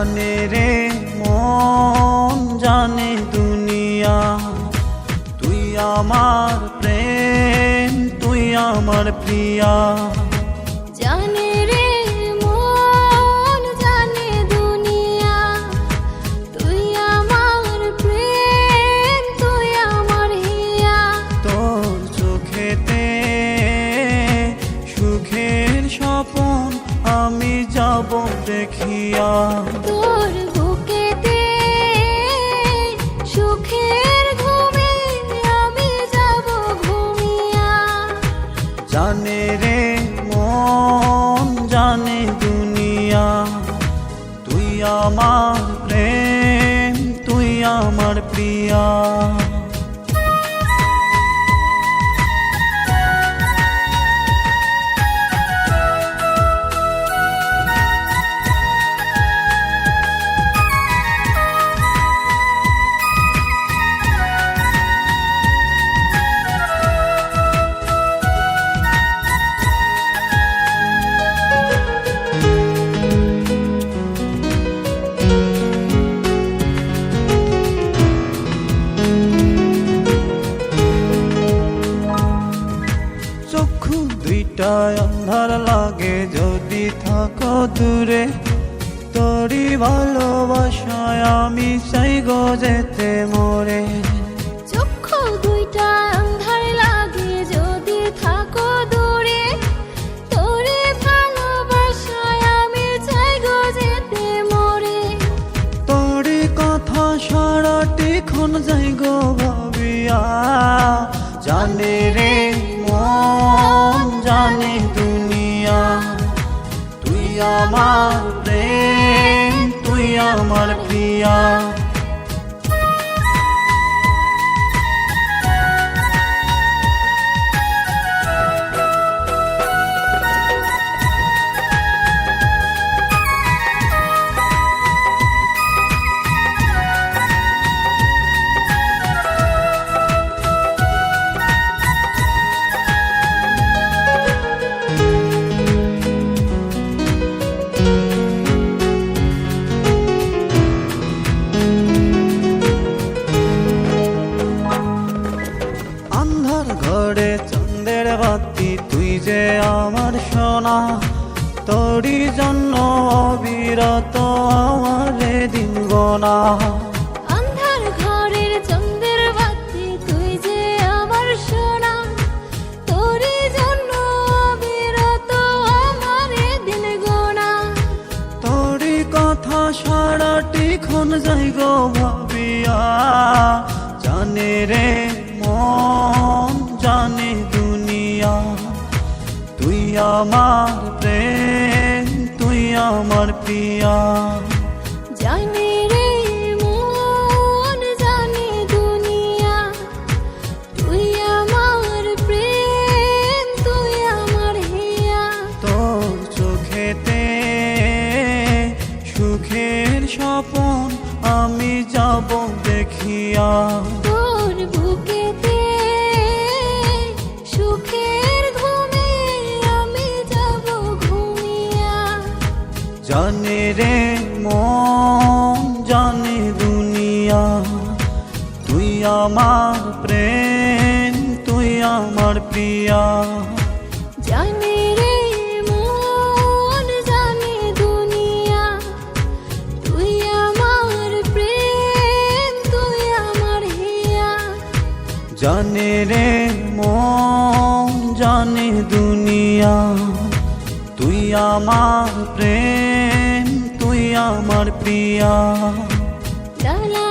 জানে রে মন জানে দুনিয়া, তুই আমার প্রেম তুই আমার প্রিয়া। জানে রে মন জানে দুনিয়া, তুই আমার প্রেম তুই আমার হিয়া। তোর চোখেতে সুখের স্বপন আমি যাব দেখিয়া, তোর বুকেতে সুখের ঘুমে আমি যাব ঘুমিয়া। জানে রে মন জানে দুনিয়া, তুই আমার প্রেম তুই আমার প্রিয়া। চক্ষু দুইটা আন্ধার লাগে যদি থাকো দূরে, তোরই ভালোবাসায় আমি চাই গো যেতে মরে। চক্ষু দুইটা আন্ধার লাগে যদি থাকো দূরে, তোরে ভালোবাসায় আমি চাই গো যেতে মরে। তোরই কথা সারাটি ক্ষণ যাই গো ভাবিয়া, জানে রে মন জানে দুনিয়া, তুই আমার প্রেম তুই আমার প্রিয়া। আন্ধার ঘরে চাঁদের বাতি তুই যে আমার সোনা, তোরই জন্য অবিরত আমার দিন গোনা। আন্ধার ঘরের চন্দ্রের বাতি তুই যে আমার সোনা, তোরই জন্য অবিরত আমার দিন গোনা। তোরই কথা সারাটি ক্ষণ যাই গো ভাবিয়া, জানে রে মন জানে দুনিয়া, তুই আমার প্রেম তুই আমার প্রিয়া। জানে রে মন জানে দুনিয়া, তুই আমার প্রেম তুই আমার হিয়া। তোর চোখেতে সুখের স্বপন আমি যাব দেখিয়া, তোর বুকেতে সুখের ঘুমে আমি যাব ঘুমিয়া। জানে রে মন জানে দুনিয়া, তুই আমার প্রেম তুই আমার প্রিয়া। জানে রে মন জানে দুনিয়া, তুই আমার প্রেম তুই আমার হিয়া। জানে রে মন জানে দুনিয়া, তুই আমার প্রেম তুই আমার প্রিয়া। লা লা